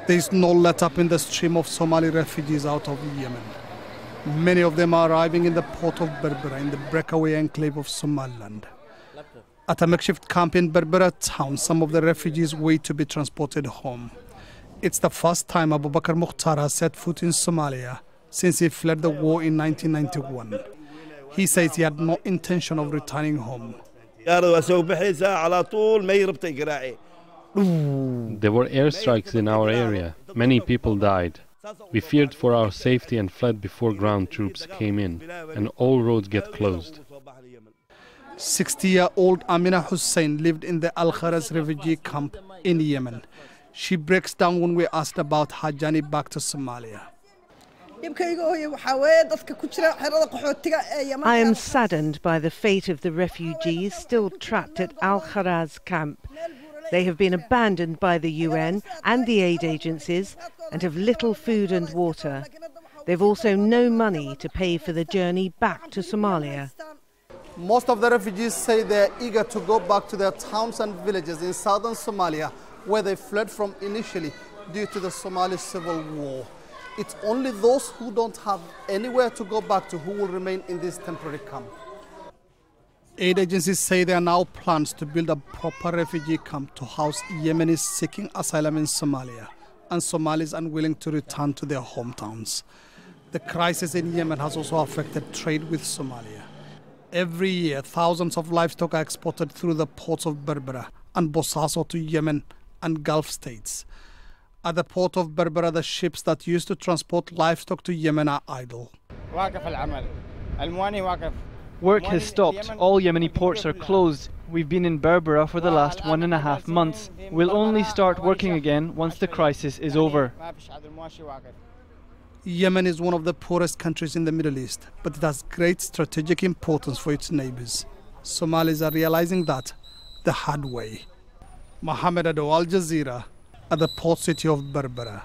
There is no let-up in the stream of Somali refugees out of Yemen. Many of them are arriving in the port of Berbera in the breakaway enclave of Somaliland. At a makeshift camp in Berbera town, some of the refugees wait to be transported home. It's the first time Abu Bakr Mukhtar has set foot in Somalia since he fled the war in 1991. He says he had no intention of returning home. There were airstrikes in our area. Many people died. We feared for our safety and fled before ground troops came in, and all roads get closed. 60-year-old Amina Hussein lived in the Al-Kharaz refugee camp in Yemen. She breaks down when we asked about her journey back to Somalia. I am saddened by the fate of the refugees still trapped at Al-Kharaz camp. They have been abandoned by the UN and the aid agencies and have little food and water. They've also no money to pay for the journey back to Somalia. Most of the refugees say they're eager to go back to their towns and villages in southern Somalia, where they fled from initially due to the Somali civil war. It's only those who don't have anywhere to go back to who will remain in this temporary camp. Aid agencies say there are now plans to build a proper refugee camp to house Yemenis seeking asylum in Somalia and Somalis unwilling to return to their hometowns. The crisis in Yemen has also affected trade with Somalia. Every year, thousands of livestock are exported through the ports of Berbera and Bosaso to Yemen and Gulf states. At the port of Berbera, the ships that used to transport livestock to Yemen are idle. Work has stopped. All Yemeni ports are closed. We've been in Berbera for the last 1.5 months. We'll only start working again once the crisis is over. Yemen is one of the poorest countries in the Middle East, but it has great strategic importance for its neighbors. Somalis are realizing that the hard way. Mohamed Ado, Al Jazeera, at the port city of Berbera.